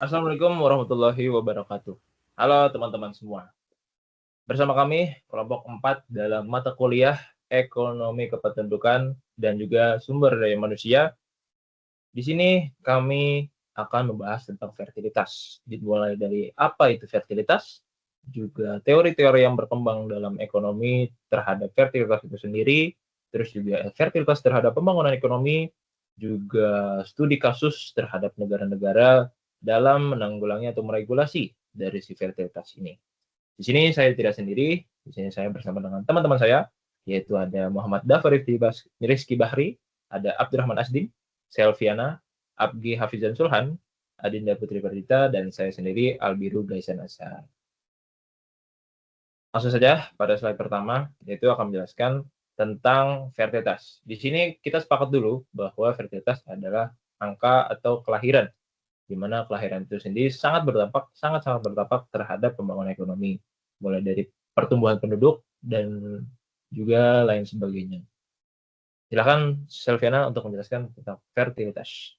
Assalamualaikum warahmatullahi wabarakatuh. Halo teman-teman semua. Bersama kami kelompok 4 dalam mata kuliah Ekonomi Kependudukan dan juga Sumber Daya Manusia. Di sini kami akan membahas tentang fertilitas. Dimulai dari apa itu fertilitas, juga teori-teori yang berkembang dalam ekonomi terhadap fertilitas itu sendiri, terus juga fertilitas terhadap pembangunan ekonomi, juga studi kasus terhadap negara-negara dalam menanggulangi atau meregulasi dari si fertilitas ini. Di sini saya tidak sendiri, di sini saya bersama dengan teman-teman saya, yaitu ada Muhammad Dafar Rizky Bahri, ada Abdurrahman Asdin, Selviana, Abgi Hafizan Sulhan, Adinda Putri Perdita, dan saya sendiri Albiru Gaisan Asar. Langsung saja pada slide pertama, yaitu akan menjelaskan tentang fertilitas. Di sini kita sepakat dulu bahwa fertilitas adalah angka atau kelahiran, di mana kelahiran itu sendiri sangat-sangat berdampak terhadap pembangunan ekonomi, mulai dari pertumbuhan penduduk dan juga lain sebagainya. Silakan Selviana untuk menjelaskan tentang fertilitas.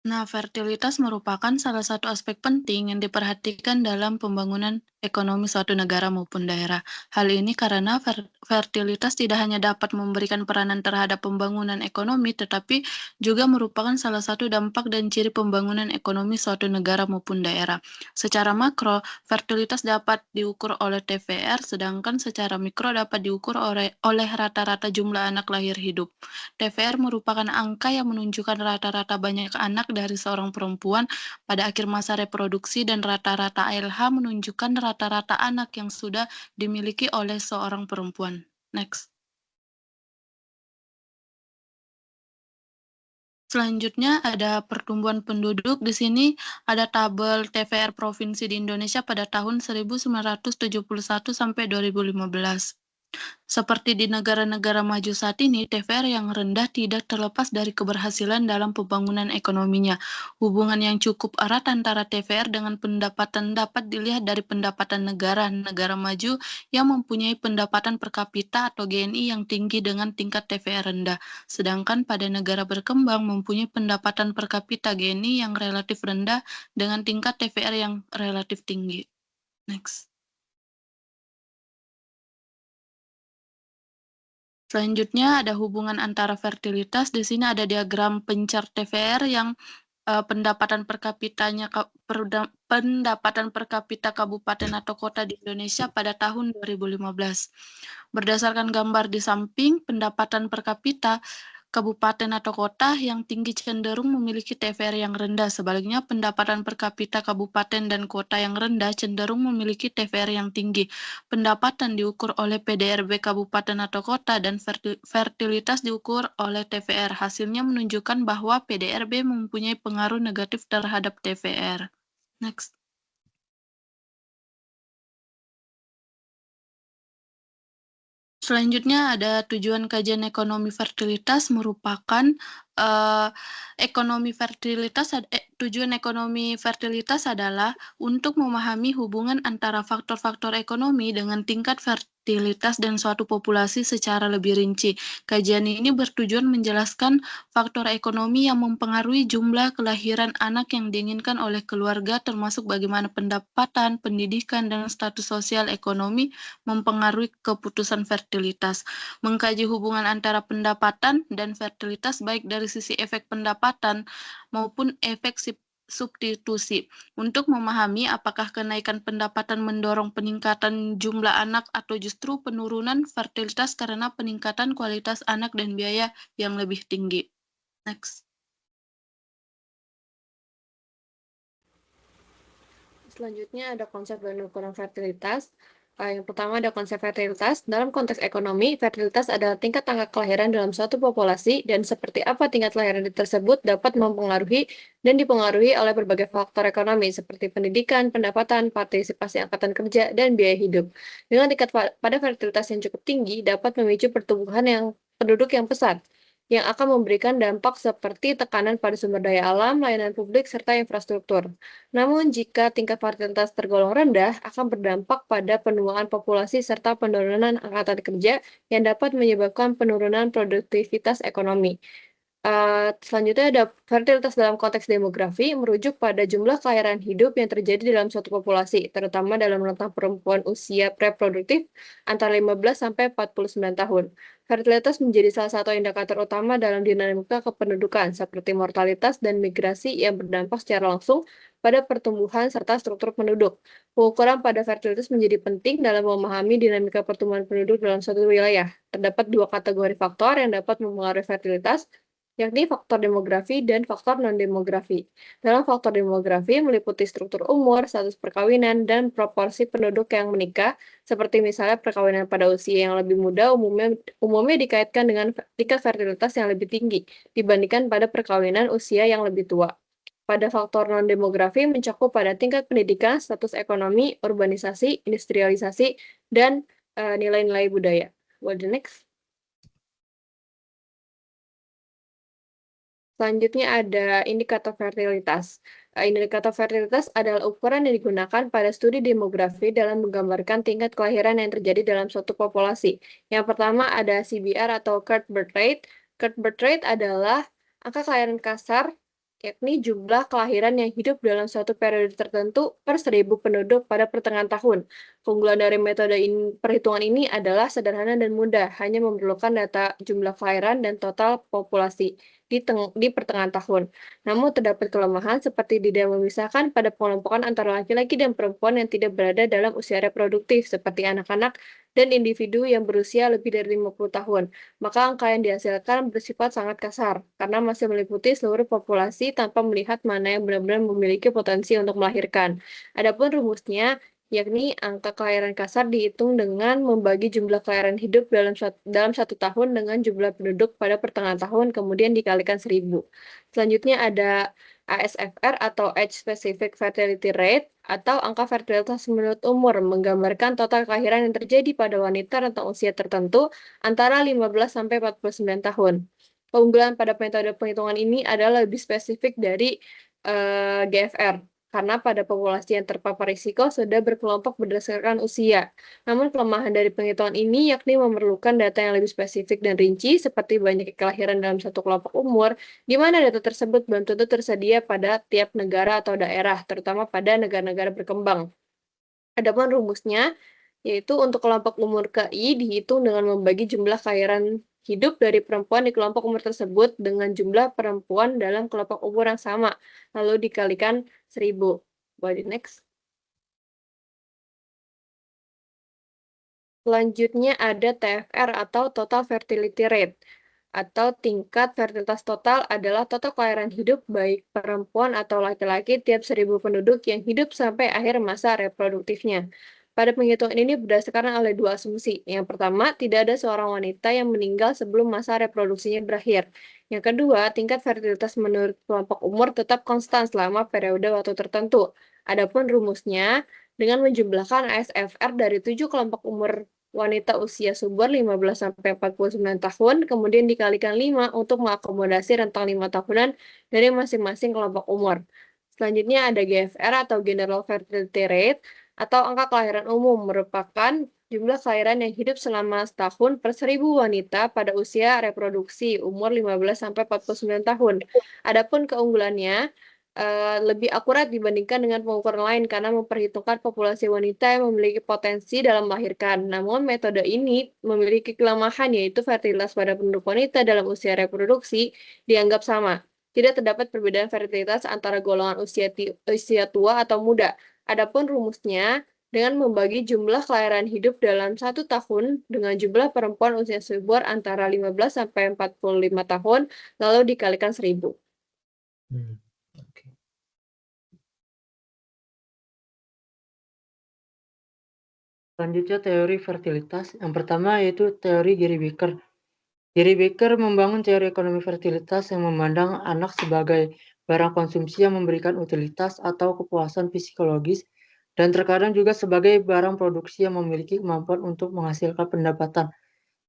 Nah, fertilitas merupakan salah satu aspek penting yang diperhatikan dalam pembangunan ekonomi suatu negara maupun daerah. Hal ini karena fertilitas tidak hanya dapat memberikan peranan terhadap pembangunan ekonomi, tetapi juga merupakan salah satu dampak dan ciri pembangunan ekonomi suatu negara maupun daerah. Secara makro, fertilitas dapat diukur oleh TVR, sedangkan secara mikro dapat diukur oleh rata-rata jumlah anak lahir hidup. TVR merupakan angka yang menunjukkan rata-rata banyak anak dari seorang perempuan pada akhir masa reproduksi, dan rata-rata ALH menunjukkan rata-rata anak yang sudah dimiliki oleh seorang perempuan. Next. Selanjutnya ada pertumbuhan penduduk. Di sini ada tabel TVR provinsi di Indonesia pada tahun 1971 sampai 2015. Seperti di negara-negara maju saat ini, TVR yang rendah tidak terlepas dari keberhasilan dalam pembangunan ekonominya. Hubungan yang cukup erat antara TVR dengan pendapatan dapat dilihat dari pendapatan negara-negara maju yang mempunyai pendapatan per kapita atau GNI yang tinggi dengan tingkat TVR rendah, sedangkan pada negara berkembang mempunyai pendapatan per kapita GNI yang relatif rendah dengan tingkat TVR yang relatif tinggi. Next. Selanjutnya ada hubungan antara fertilitas. Di sini ada diagram pencar TVR yang pendapatan per kapita kabupaten atau kota di Indonesia pada tahun 2015. Berdasarkan gambar di samping, pendapatan per kapita kabupaten atau kota yang tinggi cenderung memiliki TVR yang rendah. Sebaliknya, pendapatan per kapita kabupaten dan kota yang rendah cenderung memiliki TVR yang tinggi. Pendapatan diukur oleh PDRB kabupaten atau kota dan fertilitas diukur oleh TVR. Hasilnya menunjukkan bahwa PDRB mempunyai pengaruh negatif terhadap TVR. Next. Selanjutnya ada tujuan kajian ekonomi fertilitas merupakan tujuan ekonomi fertilitas adalah untuk memahami hubungan antara faktor-faktor ekonomi dengan tingkat fertilitas dan suatu populasi secara lebih rinci. Kajian ini bertujuan menjelaskan faktor ekonomi yang mempengaruhi jumlah kelahiran anak yang diinginkan oleh keluarga, termasuk bagaimana pendapatan, pendidikan, dan status sosial ekonomi mempengaruhi keputusan fertilitas. Mengkaji hubungan antara pendapatan dan fertilitas baik dari sisi efek pendapatan maupun efek substitusi, untuk memahami apakah kenaikan pendapatan mendorong peningkatan jumlah anak atau justru penurunan fertilitas karena peningkatan kualitas anak dan biaya yang lebih tinggi. Next. Selanjutnya ada konsep dan ukuran fertilitas. Yang pertama ada konsep fertilitas. Dalam konteks ekonomi, fertilitas adalah tingkat angka kelahiran dalam suatu populasi, dan seperti apa tingkat kelahiran tersebut dapat mempengaruhi dan dipengaruhi oleh berbagai faktor ekonomi seperti pendidikan, pendapatan, partisipasi angkatan kerja, dan biaya hidup. Dengan tingkat pada fertilitas yang cukup tinggi dapat memicu pertumbuhan penduduk yang pesat, yang akan memberikan dampak seperti tekanan pada sumber daya alam, layanan publik, serta infrastruktur. Namun, jika tingkat fertilitas tergolong rendah, akan berdampak pada penuaan populasi serta penurunan angkatan kerja yang dapat menyebabkan penurunan produktivitas ekonomi. Selanjutnya ada fertilitas dalam konteks demografi, merujuk pada jumlah kelahiran hidup yang terjadi dalam suatu populasi, terutama dalam rentang perempuan usia preproduktif antara 15 sampai 49 tahun. Fertilitas menjadi salah satu indikator utama dalam dinamika kependudukan, seperti mortalitas dan migrasi yang berdampak secara langsung pada pertumbuhan serta struktur penduduk. Pengukuran pada fertilitas menjadi penting dalam memahami dinamika pertumbuhan penduduk dalam suatu wilayah. Terdapat dua kategori faktor yang dapat mempengaruhi fertilitas, yakni faktor demografi dan faktor non-demografi. Dalam faktor demografi meliputi struktur umur, status perkawinan, dan proporsi penduduk yang menikah, seperti misalnya perkawinan pada usia yang lebih muda umumnya dikaitkan dengan tingkat fertilitas yang lebih tinggi dibandingkan pada perkawinan usia yang lebih tua. Pada faktor non-demografi mencakup pada tingkat pendidikan, status ekonomi, urbanisasi, industrialisasi, dan nilai-nilai budaya. What the next? Selanjutnya ada indikator fertilitas. Indikator fertilitas adalah ukuran yang digunakan pada studi demografi dalam menggambarkan tingkat kelahiran yang terjadi dalam suatu populasi. Yang pertama ada CBR atau Current Birth Rate. Current Birth Rate adalah angka kelahiran kasar, yakni jumlah kelahiran yang hidup dalam suatu periode tertentu per 1.000 penduduk pada pertengahan tahun. Keunggulan dari metode perhitungan ini adalah sederhana dan mudah, hanya memerlukan data jumlah kelahiran dan total populasi di pertengahan tahun. Namun terdapat kelemahan seperti tidak memisahkan pada pengelompokan antara laki-laki dan perempuan yang tidak berada dalam usia reproduktif seperti anak-anak dan individu yang berusia lebih dari 50 tahun. Maka angka yang dihasilkan bersifat sangat kasar karena masih meliputi seluruh populasi tanpa melihat mana yang benar-benar memiliki potensi untuk melahirkan. Adapun rumusnya, yakni angka kelahiran kasar dihitung dengan membagi jumlah kelahiran hidup dalam satu tahun dengan jumlah penduduk pada pertengahan tahun, kemudian dikalikan 1.000. Selanjutnya ada ASFR atau Age Specific Fertility Rate atau angka fertilitas menurut umur, menggambarkan total kelahiran yang terjadi pada wanita rentang usia tertentu antara 15 sampai 49 tahun. Keunggulan pada metode penghitungan ini adalah lebih spesifik dari GFR, karena pada populasi yang terpapar risiko sudah berkelompok berdasarkan usia. Namun kelemahan dari penghitungan ini yakni memerlukan data yang lebih spesifik dan rinci, seperti banyak kelahiran dalam satu kelompok umur, di mana data tersebut belum tentu tersedia pada tiap negara atau daerah, terutama pada negara-negara berkembang. Adapun rumusnya, yaitu untuk kelompok umur KI dihitung dengan membagi jumlah kelahiran hidup dari perempuan di kelompok umur tersebut dengan jumlah perempuan dalam kelompok umur yang sama, lalu dikalikan 1.000. Body next. Selanjutnya ada TFR atau Total Fertility Rate, atau tingkat fertilitas total adalah total kelahiran hidup baik perempuan atau laki-laki tiap 1.000 penduduk yang hidup sampai akhir masa reproduktifnya. Pada penghitungan ini berdasarkan oleh dua asumsi. Yang pertama, tidak ada seorang wanita yang meninggal sebelum masa reproduksinya berakhir. Yang kedua, tingkat fertilitas menurut kelompok umur tetap konstan selama periode waktu tertentu. Adapun rumusnya, dengan menjumlahkan ASFR dari 7 kelompok umur wanita usia subur 15 sampai 49 tahun, kemudian dikalikan 5 untuk mengakomodasi rentang 5 tahunan dari masing-masing kelompok umur. Selanjutnya ada GFR atau General Fertility Rate atau angka kelahiran umum, merupakan jumlah kelahiran yang hidup selama setahun per 1.000 wanita pada usia reproduksi umur 15 sampai 49 tahun. Adapun keunggulannya lebih akurat dibandingkan dengan pengukuran lain karena memperhitungkan populasi wanita yang memiliki potensi dalam melahirkan. Namun metode ini memiliki kelemahan, yaitu fertilitas pada penduduk wanita dalam usia reproduksi dianggap sama. Tidak terdapat perbedaan fertilitas antara golongan usia tua atau muda. Adapun rumusnya, dengan membagi jumlah kelahiran hidup dalam satu tahun dengan jumlah perempuan usia subur antara 15 sampai 45 tahun, lalu dikalikan 1.000. Oke. Selanjutnya teori fertilitas. Yang pertama yaitu teori Gary Becker. Gary Becker membangun teori ekonomi fertilitas yang memandang anak sebagai barang konsumsi yang memberikan utilitas atau kepuasan psikologis, dan terkadang juga sebagai barang produksi yang memiliki kemampuan untuk menghasilkan pendapatan.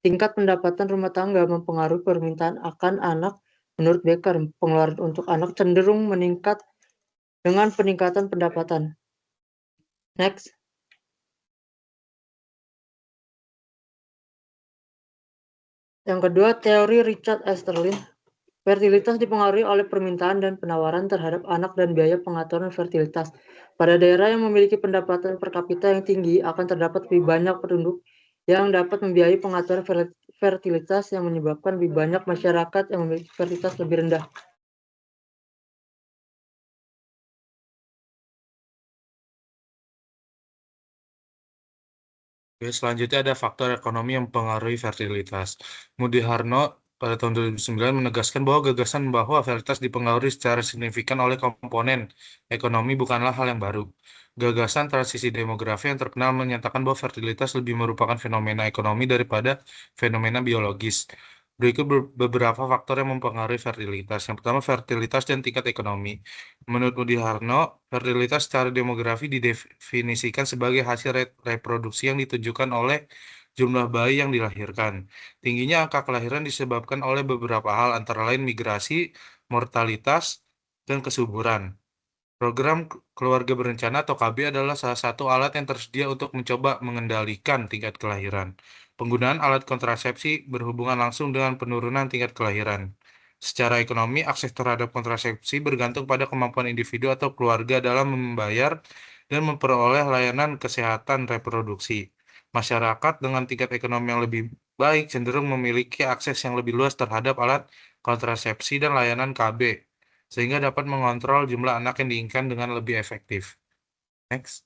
Tingkat pendapatan rumah tangga mempengaruhi permintaan akan anak. Menurut Becker, pengeluaran untuk anak cenderung meningkat dengan peningkatan pendapatan. Next. Yang kedua, teori Richard Easterlin. Fertilitas dipengaruhi oleh permintaan dan penawaran terhadap anak dan biaya pengaturan fertilitas. Pada daerah yang memiliki pendapatan per kapita yang tinggi, akan terdapat lebih banyak penduduk yang dapat membiayai pengaturan fertilitas yang menyebabkan lebih banyak masyarakat yang memiliki fertilitas lebih rendah. Oke, selanjutnya ada faktor ekonomi yang mempengaruhi fertilitas. Mudi Harno pada tahun 2009 menegaskan bahwa gagasan bahwa fertilitas dipengaruhi secara signifikan oleh komponen ekonomi bukanlah hal yang baru. Gagasan transisi demografi yang terkenal menyatakan bahwa fertilitas lebih merupakan fenomena ekonomi daripada fenomena biologis. Berikut beberapa faktor yang mempengaruhi fertilitas. Yang pertama, fertilitas dan tingkat ekonomi. Menurut Mudi Harno, fertilitas secara demografi didefinisikan sebagai hasil reproduksi yang ditunjukkan oleh jumlah bayi yang dilahirkan. Tingginya angka kelahiran disebabkan oleh beberapa hal, antara lain migrasi, mortalitas, dan kesuburan. Program keluarga berencana atau KB adalah salah satu alat yang tersedia untuk mencoba mengendalikan tingkat kelahiran. Penggunaan alat kontrasepsi berhubungan langsung dengan penurunan tingkat kelahiran. Secara ekonomi, akses terhadap kontrasepsi bergantung pada kemampuan individu atau keluarga dalam membayar dan memperoleh layanan kesehatan reproduksi. Masyarakat dengan tingkat ekonomi yang lebih baik cenderung memiliki akses yang lebih luas terhadap alat kontrasepsi dan layanan KB, sehingga dapat mengontrol jumlah anak yang diinginkan dengan lebih efektif. Next.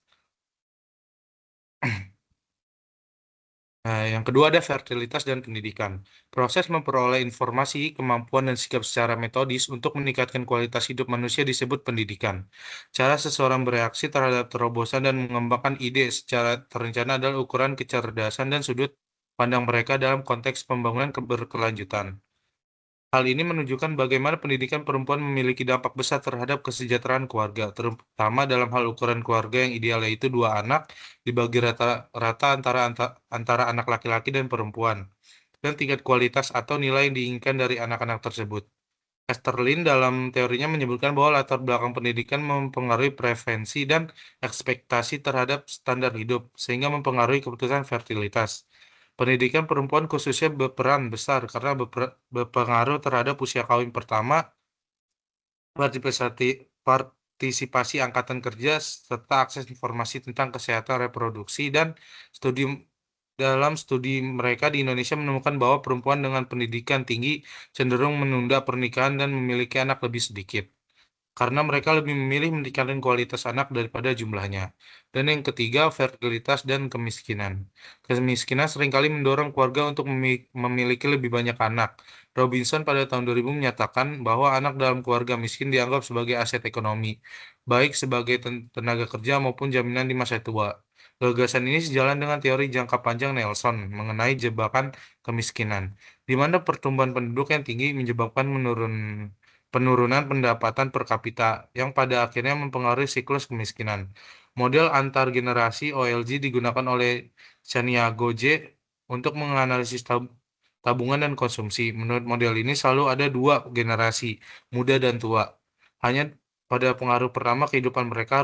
Nah, yang kedua ada fertilitas dan pendidikan. Proses memperoleh informasi, kemampuan, dan sikap secara metodis untuk meningkatkan kualitas hidup manusia disebut pendidikan. Cara seseorang bereaksi terhadap terobosan dan mengembangkan ide secara terencana adalah ukuran kecerdasan dan sudut pandang mereka dalam konteks pembangunan berkelanjutan. Hal ini menunjukkan bagaimana pendidikan perempuan memiliki dampak besar terhadap kesejahteraan keluarga, terutama dalam hal ukuran keluarga yang ideal, yaitu 2 anak dibagi rata-rata antara anak laki-laki dan perempuan, dan tingkat kualitas atau nilai yang diinginkan dari anak-anak tersebut. Esterlin dalam teorinya menyebutkan bahwa latar belakang pendidikan mempengaruhi preferensi dan ekspektasi terhadap standar hidup, sehingga mempengaruhi keputusan fertilitas. Pendidikan perempuan khususnya berperan besar karena berpengaruh terhadap usia kawin pertama, partisipasi angkatan kerja, serta akses informasi tentang kesehatan reproduksi. Dan dalam studi mereka di Indonesia menemukan bahwa perempuan dengan pendidikan tinggi cenderung menunda pernikahan dan memiliki anak lebih sedikit, karena mereka lebih memilih meningkatkan kualitas anak daripada jumlahnya. Dan yang ketiga, fertilitas dan kemiskinan. Kemiskinan seringkali mendorong keluarga untuk memiliki lebih banyak anak. Robinson pada tahun 2000 menyatakan bahwa anak dalam keluarga miskin dianggap sebagai aset ekonomi, baik sebagai tenaga kerja maupun jaminan di masa tua. Gagasan ini sejalan dengan teori jangka panjang Nelson mengenai jebakan kemiskinan, di mana pertumbuhan penduduk yang tinggi menyebabkan penurunan pendapatan per kapita yang pada akhirnya mempengaruhi siklus kemiskinan. Model antar generasi OLG digunakan oleh Santiago J. untuk menganalisis tabungan dan konsumsi. Menurut model ini selalu ada 2 generasi, muda dan tua. Hanya pada pengaruh pertama kehidupan mereka,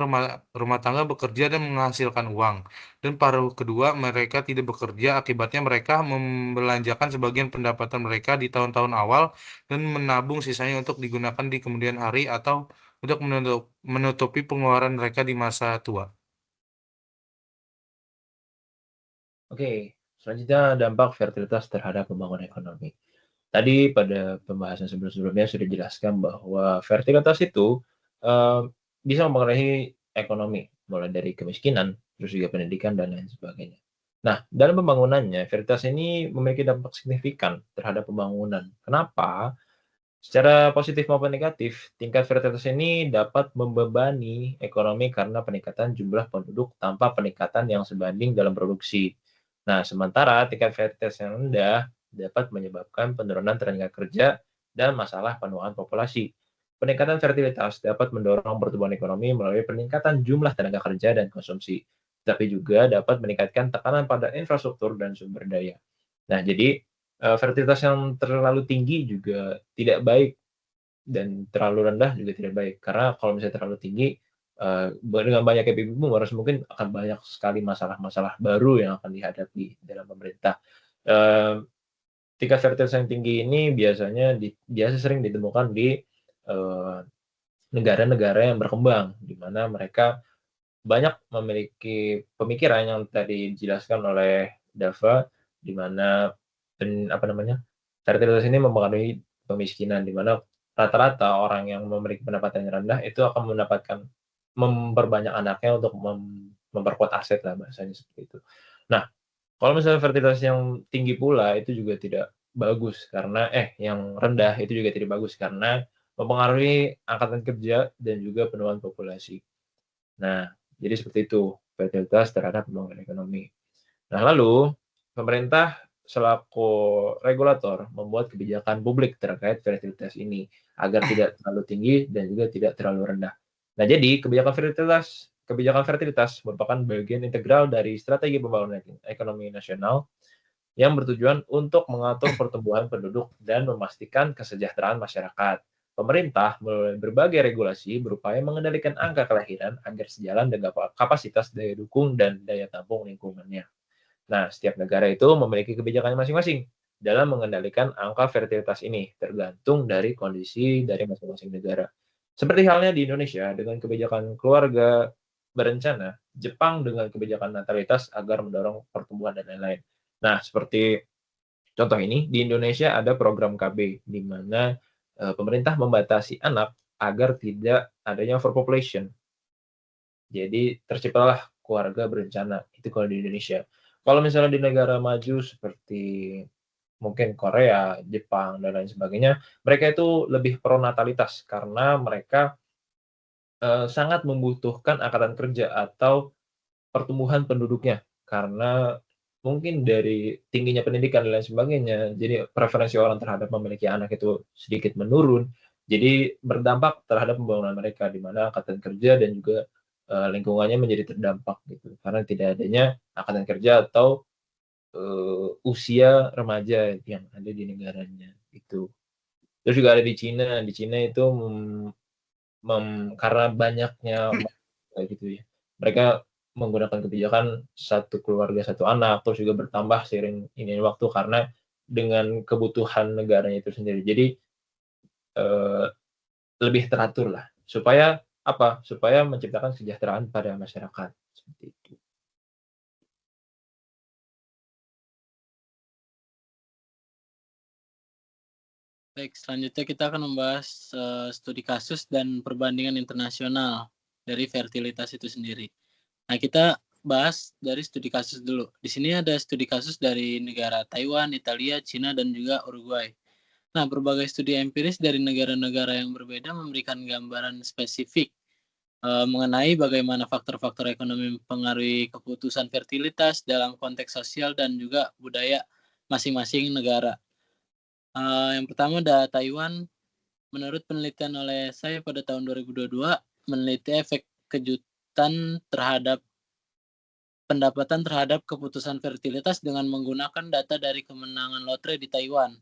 rumah tangga bekerja dan menghasilkan uang. Dan paruh kedua mereka tidak bekerja, akibatnya mereka membelanjakan sebagian pendapatan mereka di tahun-tahun awal dan menabung sisanya untuk digunakan di kemudian hari atau untuk menutupi pengeluaran mereka di masa tua. Oke, selanjutnya dampak fertilitas terhadap pembangunan ekonomi. Tadi pada pembahasan sebelum-sebelumnya sudah dijelaskan bahwa fertilitas itu bisa mempengaruhi ekonomi, mulai dari kemiskinan, terus juga pendidikan, dan lain sebagainya. Nah, dalam pembangunannya, fertilitas ini memiliki dampak signifikan terhadap pembangunan. Kenapa? Secara positif maupun negatif, tingkat fertilitas ini dapat membebani ekonomi karena peningkatan jumlah penduduk tanpa peningkatan yang sebanding dalam produksi. Nah, sementara tingkat fertilitas yang rendah dapat menyebabkan penurunan tenaga kerja dan masalah penuaan populasi. Peningkatan fertilitas dapat mendorong pertumbuhan ekonomi melalui peningkatan jumlah tenaga kerja dan konsumsi, tapi juga dapat meningkatkan tekanan pada infrastruktur dan sumber daya. Nah, jadi fertilitas yang terlalu tinggi juga tidak baik dan terlalu rendah juga tidak baik. Karena kalau misalnya terlalu tinggi, dengan banyaknya baby boomers mungkin akan banyak sekali masalah-masalah baru yang akan dihadapi dalam pemerintah. tingkat fertilitas yang tinggi ini biasa sering ditemukan di negara-negara yang berkembang, di mana mereka banyak memiliki pemikiran yang tadi dijelaskan oleh Dava, di mana fertilitas ini mempengaruhi pemiskinan, di mana rata-rata orang yang memiliki pendapatan yang rendah itu akan memperbanyak anaknya untuk memperkuat aset lah, bahasanya seperti itu. Nah, kalau misalnya fertilitas yang tinggi pula itu juga tidak bagus karena yang rendah itu juga tidak bagus karena mempengaruhi angkatan kerja dan juga penurunan populasi. Nah, jadi seperti itu fertilitas terhadap pembangunan ekonomi. Nah, lalu pemerintah selaku regulator membuat kebijakan publik terkait fertilitas ini agar tidak terlalu tinggi dan juga tidak terlalu rendah. Nah, jadi kebijakan fertilitas merupakan bagian integral dari strategi pembangunan ekonomi nasional yang bertujuan untuk mengatur pertumbuhan penduduk dan memastikan kesejahteraan masyarakat. Pemerintah melalui berbagai regulasi berupaya mengendalikan angka kelahiran agar sejalan dengan kapasitas daya dukung dan daya tampung lingkungannya. Nah, setiap negara itu memiliki kebijakannya masing-masing dalam mengendalikan angka fertilitas ini, tergantung dari kondisi dari masing-masing negara. Seperti halnya di Indonesia dengan kebijakan keluarga berencana, Jepang dengan kebijakan natalitas agar mendorong pertumbuhan dan lain-lain. Nah, seperti contoh ini, di Indonesia ada program KB, di mana pemerintah membatasi anak agar tidak adanya overpopulation. Jadi terciptalah keluarga berencana, itu kalau di Indonesia. Kalau misalnya di negara maju seperti mungkin Korea, Jepang, dan lain sebagainya, mereka itu lebih pro natalitas karena mereka sangat membutuhkan angkatan kerja atau pertumbuhan penduduknya. Karena mungkin dari tingginya pendidikan dan lain sebagainya, jadi preferensi orang terhadap memiliki anak itu sedikit menurun. Jadi berdampak terhadap pembangunan mereka, di mana angkatan kerja dan juga lingkungannya menjadi terdampak gitu. Karena tidak adanya angkatan kerja atau usia remaja yang ada di negaranya itu. Terus juga ada di Cina. Di Cina itu karena banyaknya kayak gitu ya. Mereka menggunakan kebijakan satu keluarga satu anak, terus juga bertambah seiring ini waktu karena dengan kebutuhan negaranya itu sendiri. Jadi eh, lebih teratur lah supaya apa? Supaya menciptakan kesejahteraan pada masyarakat seperti itu. Baik, selanjutnya kita akan membahas studi kasus dan perbandingan internasional dari fertilitas itu sendiri. Nah, kita bahas dari studi kasus dulu. Di sini ada studi kasus dari negara Taiwan, Italia, Cina, dan juga Uruguay. Nah, berbagai studi empiris dari negara-negara yang berbeda memberikan gambaran spesifik mengenai bagaimana faktor-faktor ekonomi mempengaruhi keputusan fertilitas dalam konteks sosial dan juga budaya masing-masing negara. Yang pertama ada Taiwan. Menurut penelitian oleh saya pada tahun 2022, meneliti efek kejutan terhadap pendapatan terhadap keputusan fertilitas dengan menggunakan data dari kemenangan lotre di Taiwan.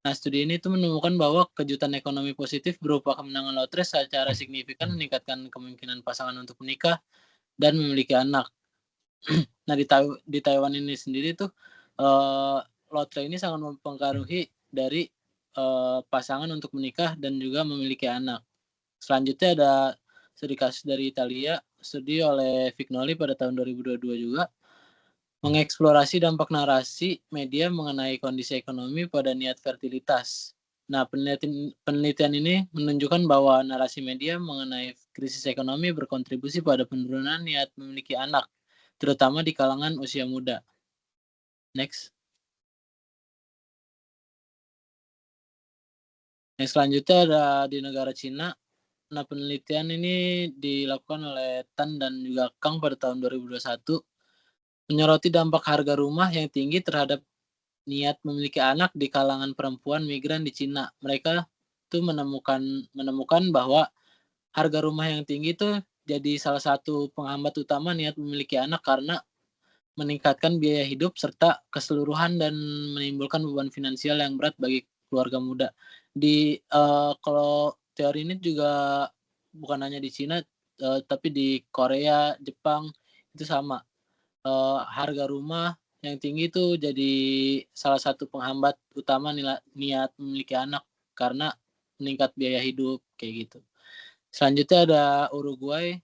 Nah, studi ini tuh menemukan bahwa kejutan ekonomi positif berupa kemenangan lotre secara signifikan meningkatkan kemungkinan pasangan untuk menikah dan memiliki anak. Nah, di Taiwan ini sendiri tuh lotre ini sangat mempengaruhi dari pasangan untuk menikah dan juga memiliki anak. Selanjutnya ada studi kasus dari Italia, studi oleh Vignoli pada tahun 2022 juga, mengeksplorasi dampak narasi media mengenai kondisi ekonomi pada niat fertilitas. Nah, penelitian ini menunjukkan bahwa narasi media mengenai krisis ekonomi berkontribusi pada penurunan niat memiliki anak, terutama di kalangan usia muda. Next. Yang selanjutnya ada di negara Cina. Nah, penelitian ini dilakukan oleh Tan dan juga Kang pada tahun 2021, menyoroti dampak harga rumah yang tinggi terhadap niat memiliki anak di kalangan perempuan migran di Cina. Mereka tuh menemukan bahwa harga rumah yang tinggi itu jadi salah satu penghambat utama niat memiliki anak karena meningkatkan biaya hidup serta keseluruhan dan menimbulkan beban finansial yang berat bagi keluarga muda. Kalau teori ini juga bukan hanya di Cina, tapi di Korea, Jepang itu sama. Harga rumah yang tinggi itu jadi salah satu penghambat utama niat memiliki anak karena meningkat biaya hidup kayak gitu. Selanjutnya ada Uruguay.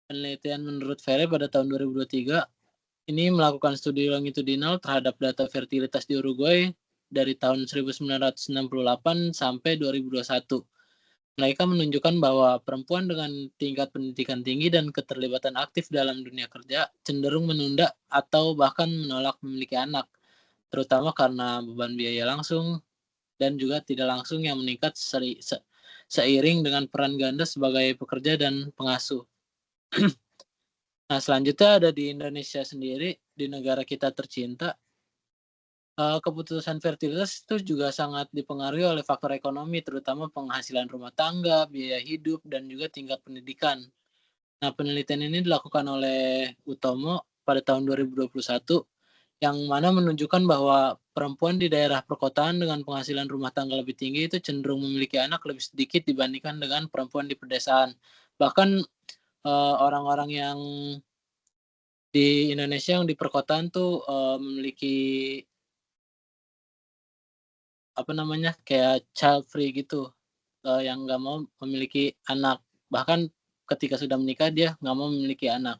Penelitian menurut Ferre pada tahun 2023 ini melakukan studi longitudinal terhadap data fertilitas di Uruguay dari tahun 1968 sampai 2021. Mereka menunjukkan bahwa perempuan dengan tingkat pendidikan tinggi dan keterlibatan aktif dalam dunia kerja cenderung menunda atau bahkan menolak memiliki anak, terutama karena beban biaya langsung dan juga tidak langsung yang meningkat seiring dengan peran ganda sebagai pekerja dan pengasuh. Nah, selanjutnya ada di Indonesia sendiri, di negara kita tercinta. Keputusan fertilitas itu juga sangat dipengaruhi oleh faktor ekonomi, terutama penghasilan rumah tangga, biaya hidup, dan juga tingkat pendidikan. Nah, penelitian ini dilakukan oleh Utomo pada tahun 2021, yang mana menunjukkan bahwa perempuan di daerah perkotaan dengan penghasilan rumah tangga lebih tinggi itu cenderung memiliki anak lebih sedikit dibandingkan dengan perempuan di pedesaan. Bahkan orang-orang yang di Indonesia yang di perkotaan tuh memiliki kayak child free gitu, yang nggak mau memiliki anak, bahkan ketika sudah menikah dia nggak mau memiliki anak.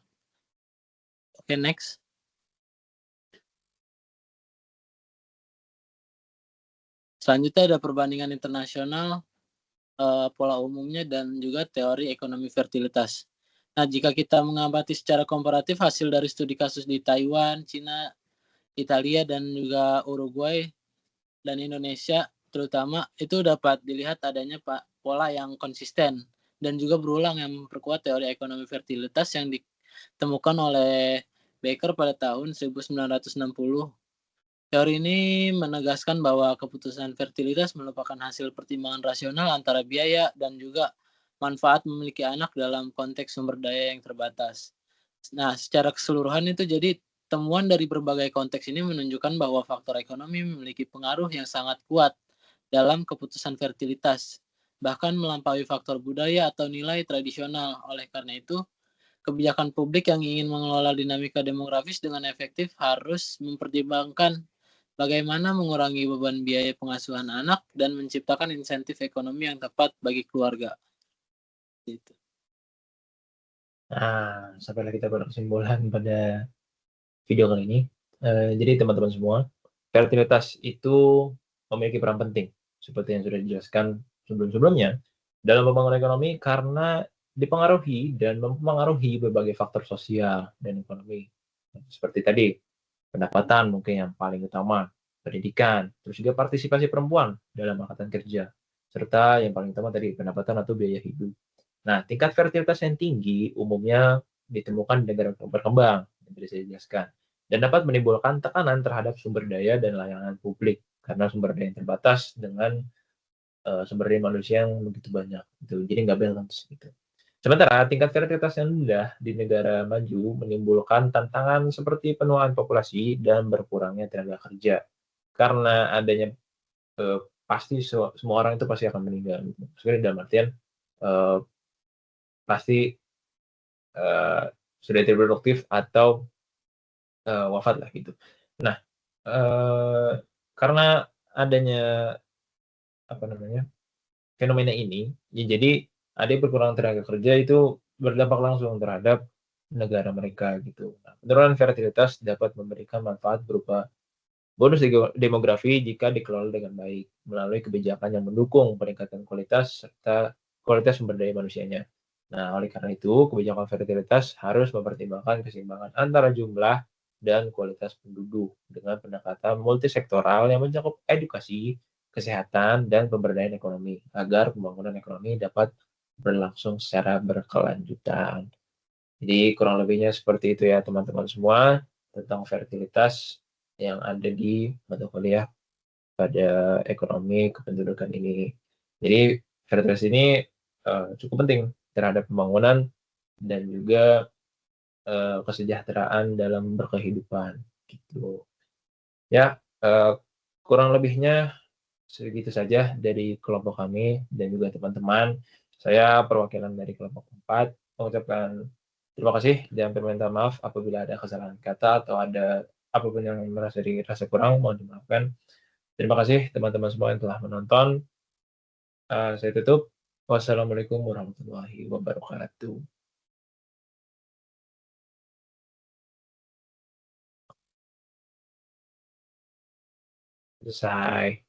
Oke, next. Selanjutnya ada perbandingan internasional, pola umumnya dan juga teori ekonomi fertilitas. Nah, jika kita mengamati secara komparatif hasil dari studi kasus di Taiwan, Cina, Italia, dan juga Uruguay dan Indonesia terutama, itu dapat dilihat adanya pola yang konsisten dan juga berulang yang memperkuat teori ekonomi fertilitas yang ditemukan oleh Baker pada tahun 1960. Teori ini menegaskan bahwa keputusan fertilitas merupakan hasil pertimbangan rasional antara biaya dan juga manfaat memiliki anak dalam konteks sumber daya yang terbatas. Nah, secara keseluruhan itu jadi temuan dari berbagai konteks ini menunjukkan bahwa faktor ekonomi memiliki pengaruh yang sangat kuat dalam keputusan fertilitas, bahkan melampaui faktor budaya atau nilai tradisional. Oleh karena itu, kebijakan publik yang ingin mengelola dinamika demografis dengan efektif harus mempertimbangkan bagaimana mengurangi beban biaya pengasuhan anak dan menciptakan insentif ekonomi yang tepat bagi keluarga. Gitu. Nah, sampailah kita pada kesimpulan pada video kali ini. Jadi teman-teman semua, fertilitas itu memiliki peran penting, seperti yang sudah dijelaskan sebelum-sebelumnya, dalam membangun ekonomi karena dipengaruhi dan mempengaruhi berbagai faktor sosial dan ekonomi. Seperti tadi, pendapatan mungkin yang paling utama, pendidikan, terus juga partisipasi perempuan dalam angkatan kerja, serta yang paling utama tadi, pendapatan atau biaya hidup. Nah, tingkat fertilitas yang tinggi umumnya ditemukan di negara berkembang, yang tadi saya jelaskan, dan dapat menimbulkan tekanan terhadap sumber daya dan layanan publik, karena sumber daya yang terbatas dengan sumber daya manusia yang begitu banyak. Gitu. Jadi nggak balance. Gitu. Sementara tingkat fertilitas yang rendah di negara maju menimbulkan tantangan seperti penuaan populasi dan berkurangnya tenaga kerja. Karena adanya pasti semua orang itu pasti akan meninggal. Gitu. Sebenarnya dalam artian pasti sudah tidak produktif atau wafat lah gitu. Nah, karena adanya fenomena ini, ya jadi ada berkurang tenaga kerja itu berdampak langsung terhadap negara mereka gitu. Nah, penurunan fertilitas dapat memberikan manfaat berupa bonus demografi jika dikelola dengan baik melalui kebijakan yang mendukung peningkatan kualitas serta kualitas sumber daya manusianya. Nah, oleh karena itu, kebijakan fertilitas harus mempertimbangkan keseimbangan antara jumlah dan kualitas penduduk dengan pendekatan multisektoral yang mencakup edukasi, kesehatan, dan pemberdayaan ekonomi agar pembangunan ekonomi dapat berlangsung secara berkelanjutan. Jadi kurang lebihnya seperti itu ya teman-teman semua tentang fertilitas yang ada di mata kuliah pada ekonomi kependudukan ini. Jadi fertilitas ini cukup penting terhadap pembangunan dan juga kesejahteraan dalam berkehidupan gitu. Ya, kurang lebihnya segitu saja dari kelompok kami dan juga teman-teman. Saya perwakilan dari kelompok 4 mengucapkan terima kasih dan permintaan maaf apabila ada kesalahan kata atau ada apapun yang dirasa kurang, mohon dimaafkan. Terima kasih teman-teman semua yang telah menonton. Saya tutup. Wassalamualaikum warahmatullahi wabarakatuh. Selesai.